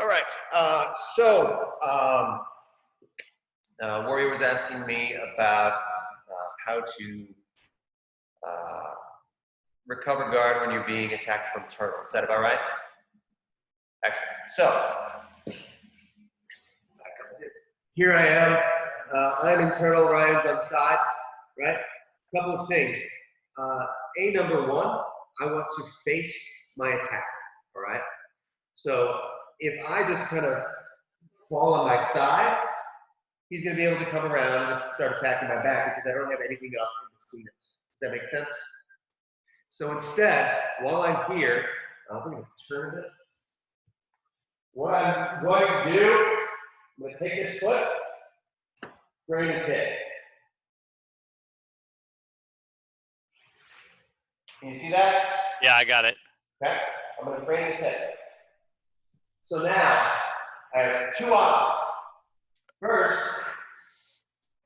All right. Warrior was asking me about how to recover guard when you're being attacked from turtle. Is that about right? Excellent. So here I am. I'm in turtle. Ryan's on side. Right. A couple of things. Number one, I want to face my attack. All right. So if I just kind of fall on my side, he's going to be able to come around and start attacking my back because I don't have anything up in between us. Does that make sense? So instead, while I'm here, I'm going to turn it. What I'm going to do, I'm going to take this foot, bring his head. Can you see that? Yeah, I got it. Okay. I'm going to frame his head. So now, I have two options. First,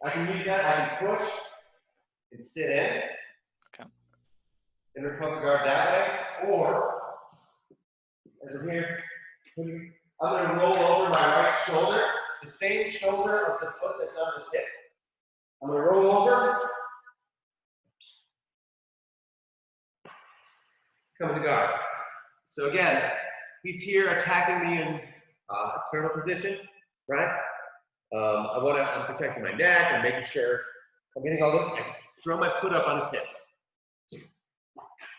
I can use that, I can push and sit in. Okay. And recover guard that way. Or, as I'm here, I'm going to roll over my right shoulder, the same shoulder of the foot that's on his hip. I'm going to roll over, come into guard. So again, he's here attacking me in turtle position, right? I'm protecting my neck and making sure I'm getting all this. I throw my foot up on his hip.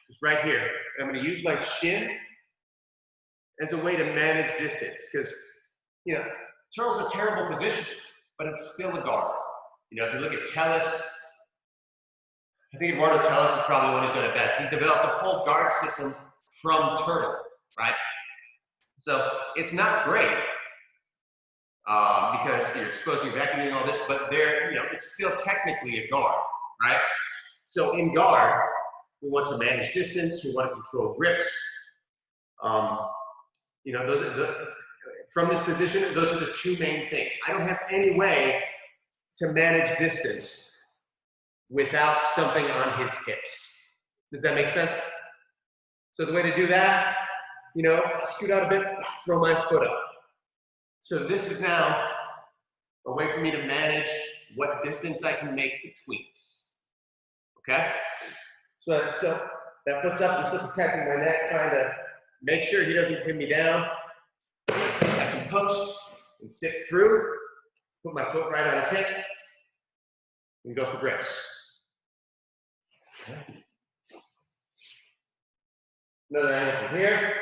Just right here. And I'm going to use my shin as a way to manage distance because, you know, turtle's a terrible position, but it's still a guard. You know, if you look at Tellus, I think Eduardo Tellus is probably the one who's done it best. He's developed a whole guard system from turtle, right? So it's not great because you're exposing your vacuum and all this, but it's still technically a guard, right? So in guard, we want to manage distance, we want to control grips. From this position, those are the two main things. I don't have any way to manage distance without something on his hips. Does that make sense? So the way to do that, scoot out a bit, throw my foot up. So this is now a way for me to manage what distance I can make between us. Okay? So that foot's up, I'm still protecting my neck, trying to make sure he doesn't pin me down. I can post and sit through, put my foot right on his hip, and go for grips. Another angle from here.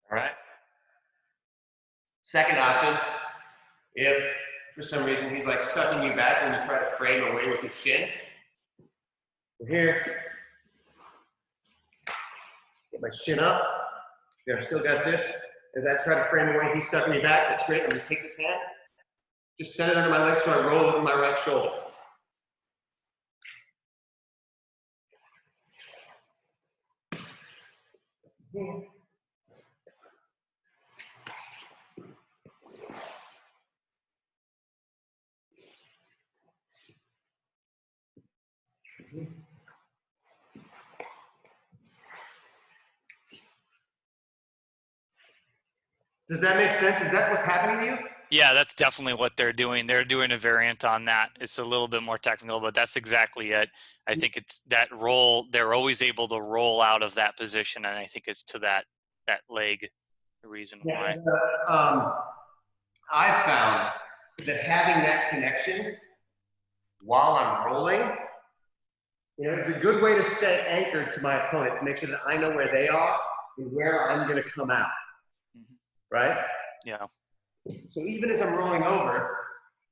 All right. Second option, if for some reason he's like sucking you back when you try to frame away with your shin. From here, get my shin up. I've still got this. As I try to frame away, he's sucking me back. That's great. I'm going to take this hand, just set it under my leg so I roll over my right shoulder. Does that make sense? Is that what's happening to you? Yeah, that's definitely what they're doing. They're doing a variant on that. It's a little bit more technical, but that's exactly it. I think it's that roll. They're always able to roll out of that position, and I think it's to that leg, the reason why. I found that having that connection while I'm rolling, it's a good way to stay anchored to my opponent, to make sure that I know where they are and where I'm going to come out. Right? Yeah. So even as I'm rolling over,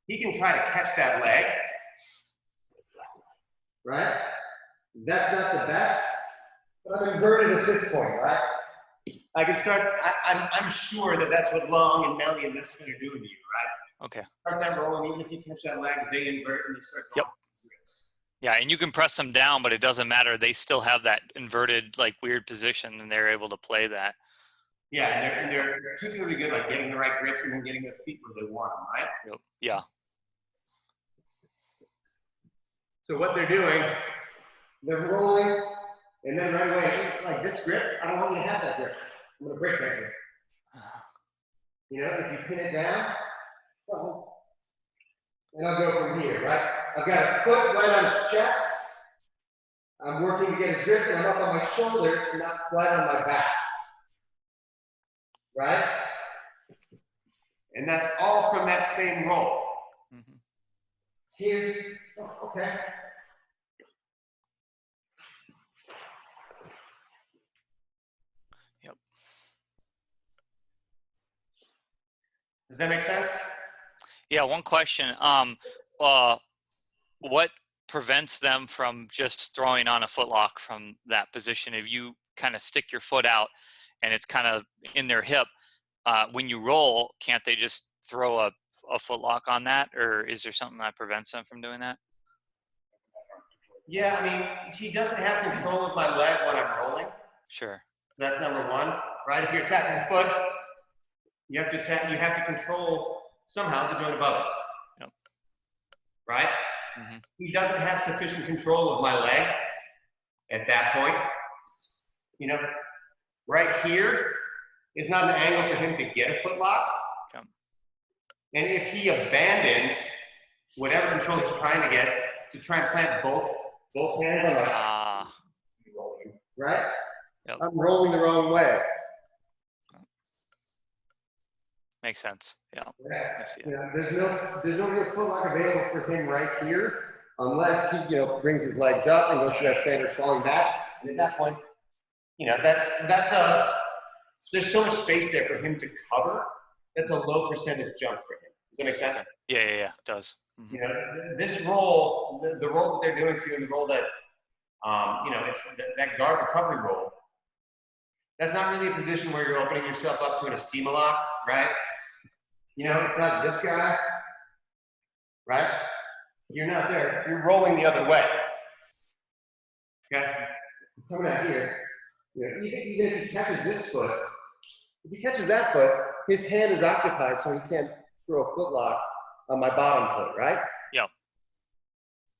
he can try to catch that leg. Right? That's not the best, but I'm inverted at this point, right? I can start, I'm sure that that's what Long and Melly and Misfit are doing to you, right? Okay. Start that rolling, even if you catch that leg, they invert and they start going. Yep. Yeah, and you can press them down, but it doesn't matter. They still have that inverted, like, weird position, and they're able to play that. Yeah, and they're particularly good, like getting the right grips and then getting their feet where they want them, right? Yep. Yeah. So what they're doing, they're rolling, and then right away, like this grip, I don't want you to have that grip. I'm gonna break that grip. You know, if you pin it down, and I'll go from here, right? I've got a foot right on his chest. I'm working to get his grips, and I'm up on my shoulders, not flat on my back. Right? And that's all from that same roll. Mm-hmm. Here, oh, okay. Yep. Does that make sense? Yeah. One question. What prevents them from just throwing on a footlock from that position? If you kind of stick your foot out and it's kind of in their hip, when you roll, can't they just throw a footlock on that, or is there something that prevents them from doing that? Yeah, I mean, he doesn't have control of my leg when I'm rolling. Sure. That's number one, right? If you're attacking the foot, you have to control somehow the joint above it. Yep. Right? Mm-hmm. He doesn't have sufficient control of my leg at that point. You know, right here is not an angle for him to get a footlock. Okay. And if he abandons whatever control he's trying to get to try and plant both hands on my right? Yep. I'm rolling the wrong way. Makes sense. Yeah. Yeah. There's no real footlock available for him right here, unless he brings his legs up and goes through that standard falling back. And at that point, there's so much space there for him to cover. That's a low percentage jump for him. Does that make sense? Yeah, it does. Mm-hmm. This roll, the roll that they're doing to you, and the roll that, it's that guard recovery roll. That's not really a position where you're opening yourself up to an estima lock, right? It's not this guy, right? You're not there. You're rolling the other way. Okay? Coming out here. Even if he catches this foot, if he catches that foot, his hand is occupied, so he can't throw a footlock on my bottom foot, right? Yeah.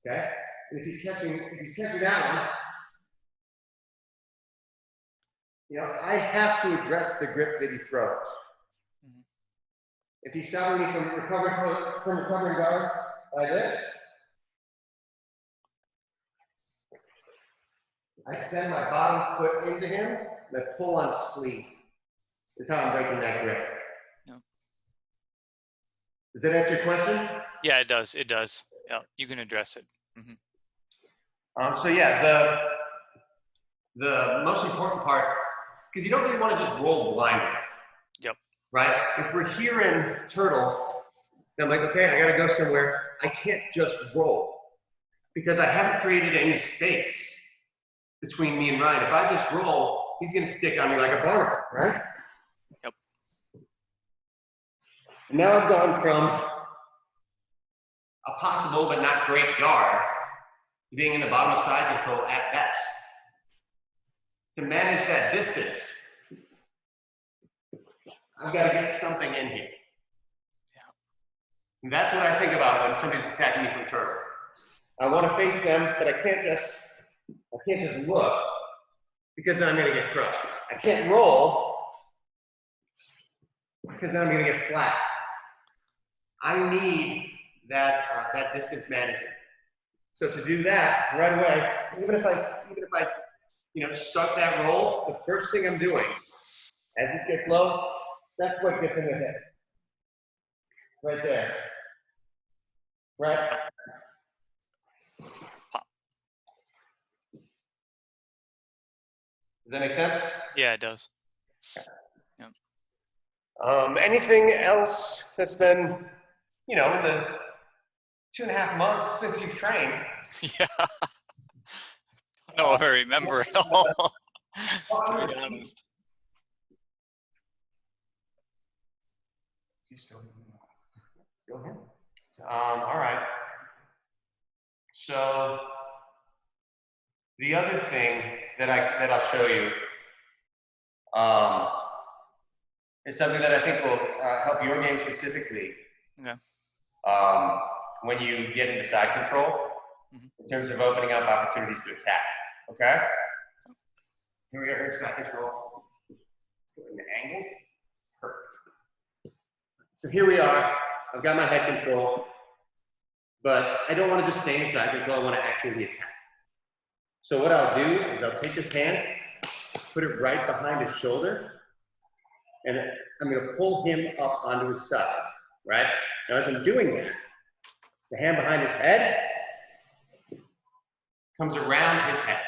Okay? And if he's catching that one, I have to address the grip that he throws. Mm-hmm. If he's stopping me from recovering guard like this, I send my bottom foot into him and I pull on sleeve. Is how I'm breaking that grip. Yeah. Does that answer your question? Yeah, it does. It does. Yeah, you can address it. Mm-hmm. So yeah, the most important part, because you don't really want to just roll blindly. Yep. Right? If we're here in turtle, then I'm like, okay, I got to go somewhere. I can't just roll because I haven't created any space between me and Ryan. If I just roll, he's going to stick on me like a barnacle, right? Yep. And now I've gone from a possible but not great guard to being in the bottom of side control at best. To manage that distance, I've got to get something in here. Yeah. And that's what I think about when somebody's attacking me from turtle. I want to face them, but I can't just look, because then I'm going to get crushed. I can't roll, because then I'm going to get flat. I need that distance management. So to do that right away, even if I start that roll, the first thing I'm doing, as this gets low, that foot gets in the hip. Right there. Right? Does that make sense? Yeah, it does. Yeah. Anything else that's been, in the 2.5 months since you've trained? Yeah. I don't know if I remember at all, to be honest. Still here? All right. So the other thing that I'll show you is something that I think will help your game specifically. Okay. When you get into side control. in terms of opening up opportunities to attack. Okay? Here we are in side control. Let's go into angle. Perfect. So here we are. I've got my head control, but I don't want to just stay in side control. I want to actually attack. So what I'll do is I'll take this hand, put it right behind his shoulder, and I'm going to pull him up onto his side, right? Now as I'm doing that, the hand behind his head comes around his head,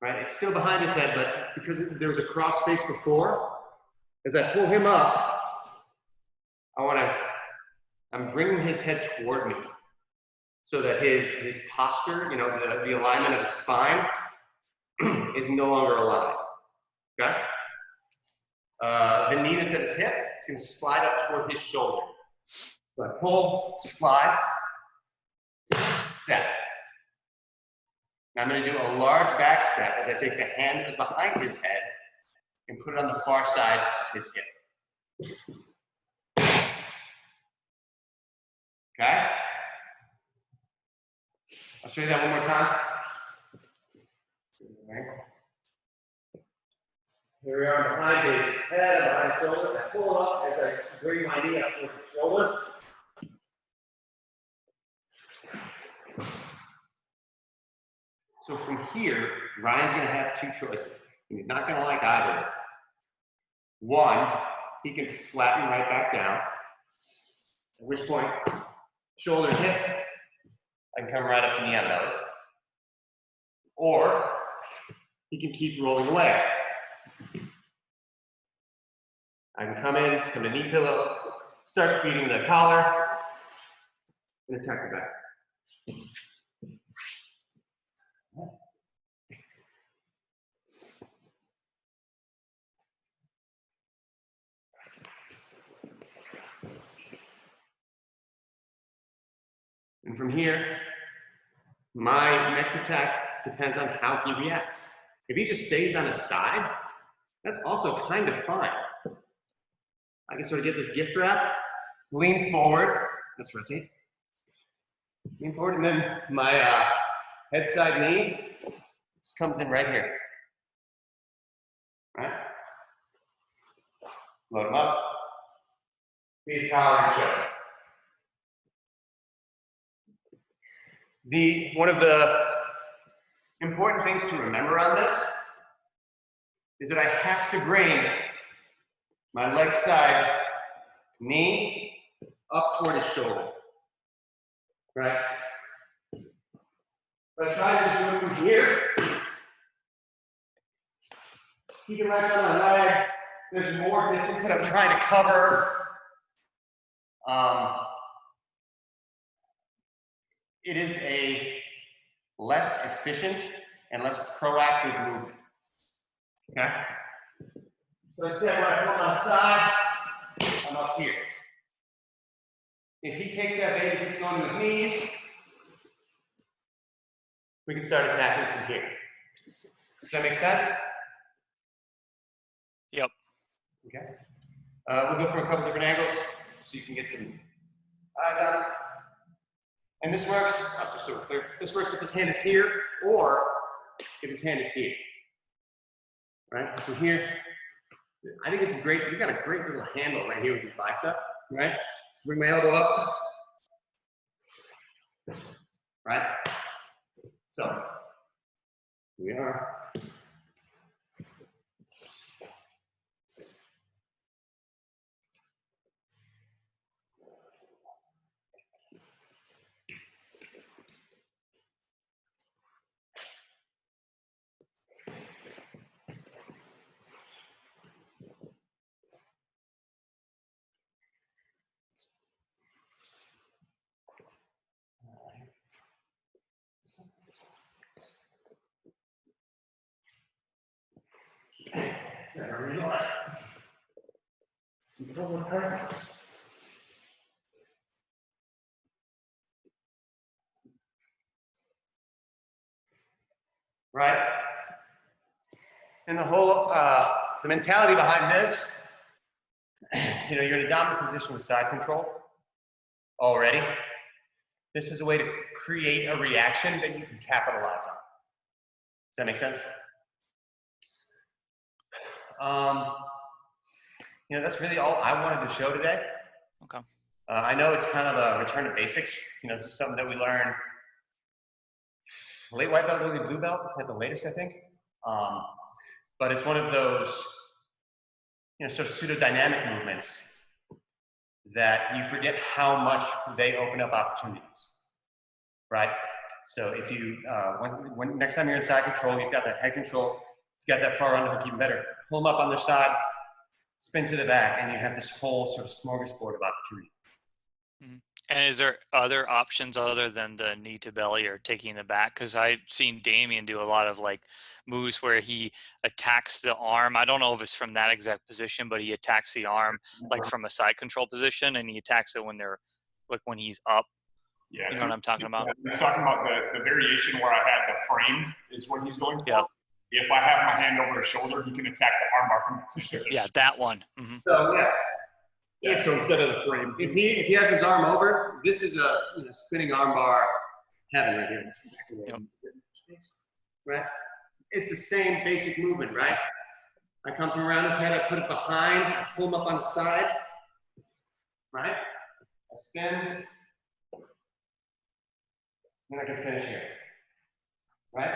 right? It's still behind his head, but because there was a cross face before, as I pull him up, I'm bringing his head toward me so that his posture, you know, the alignment of his spine is no longer aligned, okay? The knee that's at his hip, it's going to slide up toward his shoulder. So I pull, slide, step. Now I'm going to do a large back step as I take the hand that was behind his head and put it on the far side of his hip. Okay? I'll show you that one more time. Here we are behind his head, behind his shoulder. I pull up as I bring my knee up towards his shoulder. So from here, Ryan's going to have two choices, and he's not going to like either of them. One, he can flatten right back down, at which point, shoulder and hip, I can come right up to knee on belly. Or he can keep rolling away. I can come in, come to knee pillow, start feeding the collar, and attack the back. And from here, my next attack depends on how he reacts. If he just stays on his side, that's also kind of fine. I can sort of get this gift wrap, lean forward, let's rotate. Lean forward, and then my head side knee just comes in right here. Right? Load him up. Feed collar and shoulder. One of the important things to remember on this is that I have to bring my leg side knee up toward his shoulder, right? But I try to just do it from here. He can latch on my leg. There's more distance that I'm trying to cover. It is a less efficient and less proactive movement. Okay? So instead, when I pull on the side, I'm up here. If he takes that baby, keeps going to his knees, we can start attacking from here. Does that make sense? Yep. Okay. We'll go from a couple different angles so you can get some eyes on it. And this works, just so we're clear, this works if his hand is here or if his hand is here. Right? So here, I think this is great. We've got a great little handle right here with his bicep, right? Bring my elbow up. Right? So, here we are. Right? And the whole, the mentality behind this, you know, you're in a dominant position with side control already. This is a way to create a reaction that you can capitalize on. Does that make sense? That's really all I wanted to show today. Okay. I know it's kind of a return to basics. This is something that we learn late white belt, early blue belt at the latest, I think. But it's one of those, sort of pseudo-dynamic movements that you forget how much they open up opportunities, right? So if you, when next time you're in side control, you've got that head control, you've got that far underhook, even better. Pull them up on their side, spin to the back, and you have this whole sort of smorgasbord of opportunity. Mm-hmm. And is there other options other than the knee to belly or taking the back? Because I've seen Damien do a lot of like moves where he attacks the arm. I don't know if it's from that exact position, but he attacks the arm like from a side control position, and he attacks it when they're like when he's up. Yeah, you know what I'm talking about? He's talking about the variation where I had the frame is what he's going for. Yeah. If I have my hand over his shoulder, he can attack the armbar from that position. Yeah, that one. Mm-hmm. So yeah. Yeah, so instead of the frame. If he has his arm over, this is a spinning armbar heaven right here. Yep. Right? It's the same basic movement, right? I come from around his head, I put it behind, I pull him up on the side, right? I spin, then I can finish here, right?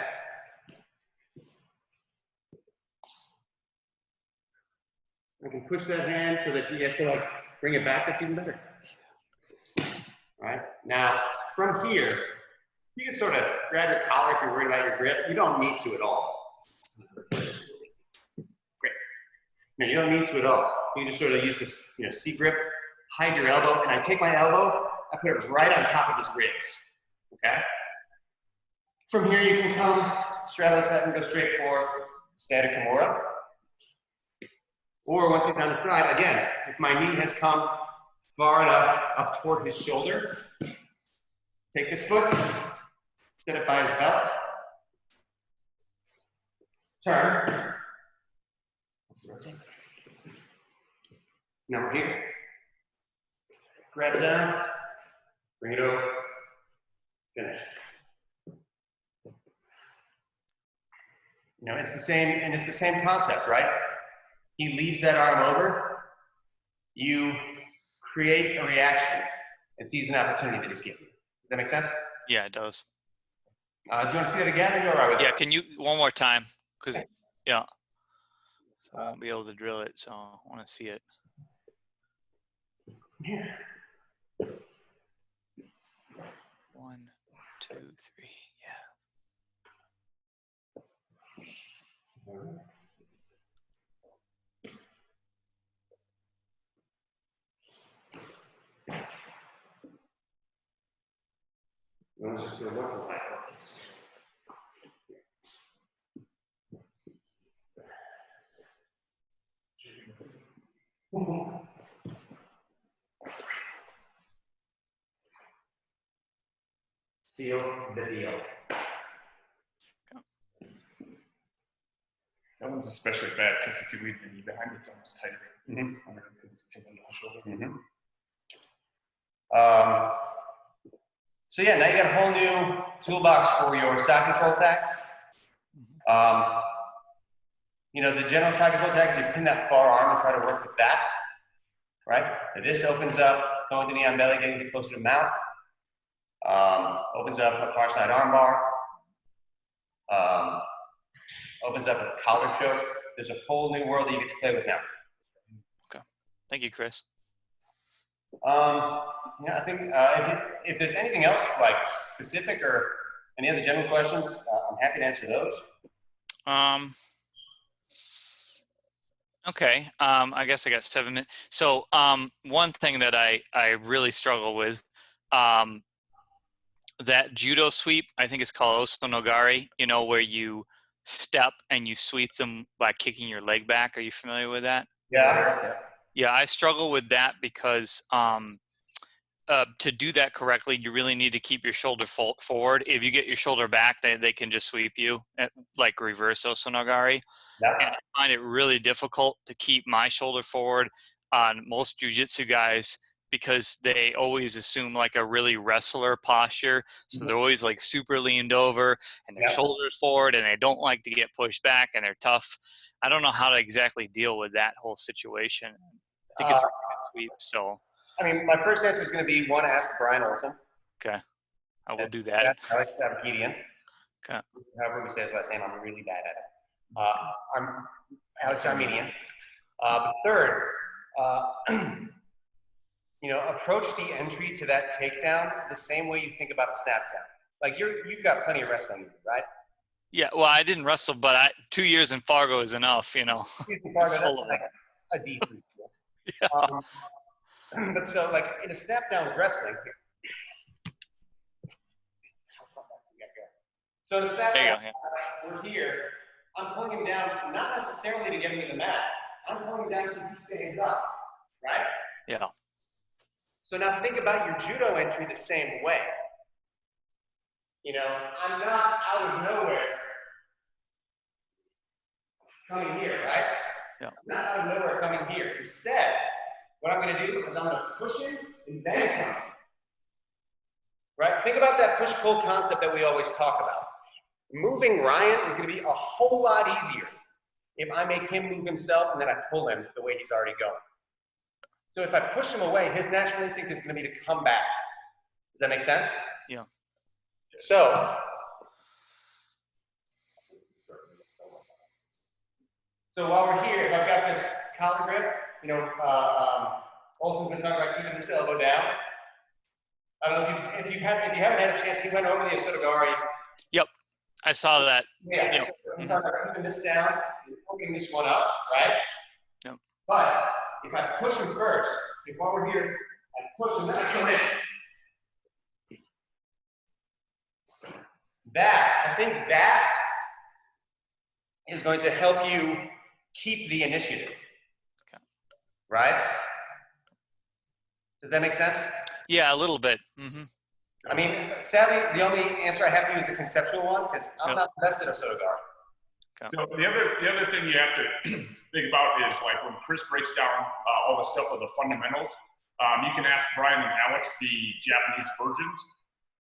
I can push that hand so that he has to like bring it back. That's even better. All right. Now from here, you can sort of grab your collar if you're worried about your grip. You don't need to at all. Great. No, you don't need to at all. You can just sort of use this, C grip, hide your elbow, and I take my elbow, I put it right on top of his ribs. Okay. From here, you can come straddle his head and go straight for standing Kimura. Or once he's on the side, again, if my knee has come far enough up toward his shoulder, take this foot, set it by his belt, turn. Now we're here. Grab down, bring it over, finish. It's the same concept, right? He leaves that arm over, you create a reaction and seize an opportunity that he's given. Does that make sense? Yeah, it does. Do you want to see that again? Or are you all right with Yeah, that? can you one more time? Because Okay. yeah, so I won't be able to drill it, so I want to see it. Here. 1, 2, 3. Yeah. All right. Let's just do what's a light focus. Seal the deal. That one's especially bad because if you leave the knee behind, it's almost tighter. Mm-hmm. It's pinned to the shoulder. Mm-hmm. So yeah, now you got a whole new toolbox for your side control attack. The general side control attack is you pin that far arm and try to work with that, right? Now this opens up, throwing the knee on belly, getting it closer to mount. Opens up a far side arm bar. Opens up a collar choke. There's a whole new world that you get to play with now. Okay. Thank you, Chris. I think if there's anything else like specific or any other general questions, I'm happy to answer those. Okay. I guess I got 7 minutes. So one thing that I really struggle with, that judo sweep, I think it's called Osonogari, where you step and you sweep them by kicking your leg back. Are you familiar with that? Yeah. Yeah, I struggle with that because to do that correctly, you really need to keep your shoulder forward. If you get your shoulder back, they can just sweep you, like reverse Osonogari. Yeah. And I find it really difficult to keep my shoulder forward. On most jiu-jitsu guys, because they always assume like a really wrestler posture. So they're always like super leaned over and their shoulders forward, and they don't like to get pushed back, and they're tough. I don't know how to exactly deal with that whole situation. I think it's a pretty good sweep. So, I mean, my first answer is going to be one, ask Brian Olson. okay, I will do that. Abkedian. Okay. However we say his last name, I'm really bad at it. I'm Alex Armenian. But third, approach the entry to that takedown the same way you think about a snap down. Like you've got plenty of wrestling, right? Yeah, well, I didn't wrestle, but 2 years in Fargo is enough, Fargo, It's full of like a D3. Yeah. But so, like in a snap down with wrestling, so in a snap There you down, go, yeah. we're here. I'm pulling him down, not necessarily to get him to the mat. I'm pulling him down so he stands up, right? Yeah. So now think about your judo entry the same way. I'm not out of nowhere coming here, right? Yeah. I'm not out of nowhere coming here. Instead, what I'm going to do is I'm going to push him and then come. Right? Think about that push-pull concept that we always talk about. Moving Ryan is going to be a whole lot easier if I make him move himself and then I pull him the way he's already going. So if I push him away, his natural instinct is going to be to come back. Does that make sense? Yeah. So while we're here, if I've got this collar grip, Olson's been talking about keeping this elbow down. I don't know if you haven't had a chance. He went over the Osotogari. Yep, I saw that. Yeah. Yep. So I'm talking about keeping this down and poking this one up, right? Yep. But if I push him first, while we're here, I push him, then I come in. I think that is going to help you keep the initiative. Okay. Right? Does that make sense? Yeah, a little bit. Mm-hmm. I mean, sadly, the only answer I have for you is a conceptual one, because I'm not the best at Osotogari. So the other thing you have to think about is like when Chris breaks down all the stuff of the fundamentals, you can ask Brian and Alex the Japanese versions,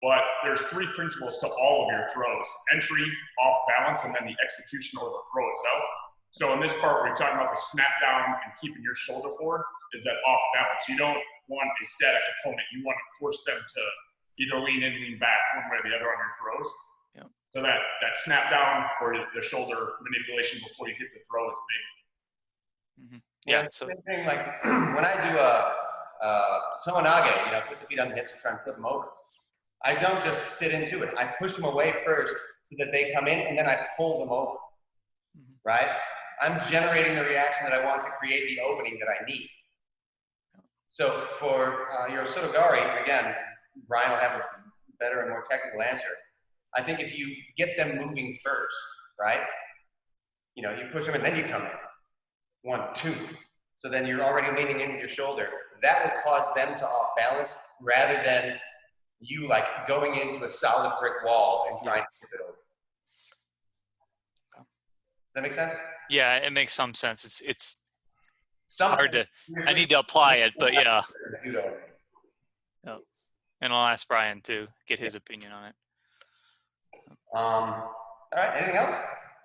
but there's 3 principles to all of your throws: entry, off balance, and then the execution or the throw itself. So in this part, where you're talking about the snap down and keeping your shoulder forward, is that off balance. You don't want a static opponent. You want to force them to either lean in, lean back, one way or the other on your throws. Yeah. So that snap down or the shoulder manipulation before you hit the throw is big. Mm-hmm. Yeah. So same thing, like when I do a tomonage, put the feet on the hips and try and flip them over. I don't just sit into it. I push them away first so that they come in, and then I pull them over. Mm-hmm. Right? I'm generating the reaction that I want to create the opening that I need. So for your Osotogari, again, Brian will have a better and more technical answer. I think if you get them moving first, right? You push them and then you come in. 1, 2. So then you're already leaning in with your shoulder. That will cause them to off balance rather than you like going into a solid brick wall and trying to flip it over. Does that make sense? yeah, it makes some sense. It's hard to. I need to apply it, but yeah. And I'll ask Brian to get his opinion on it. All right. Anything else?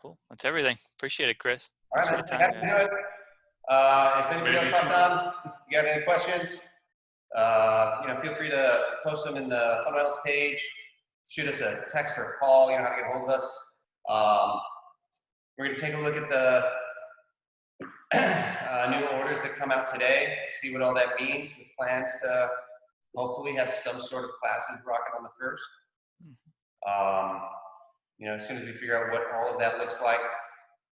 Cool. That's everything. Appreciate it, Chris. All Thanks for right. the time, guys. If anybody else popped on, you got any questions, feel free to post them in the fundamentals page. Shoot us a text or a call. You know how to get a hold of us. We're going to take a look at the new orders that come out today, see what all that means, with plans to hopefully have some sort of classes rocking on the 1st. As soon as we figure out what all of that looks like,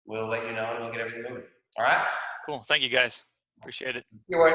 we'll let you know and we'll get everything moving. All right? Cool. Thank you, guys. Appreciate it. See you, Wade.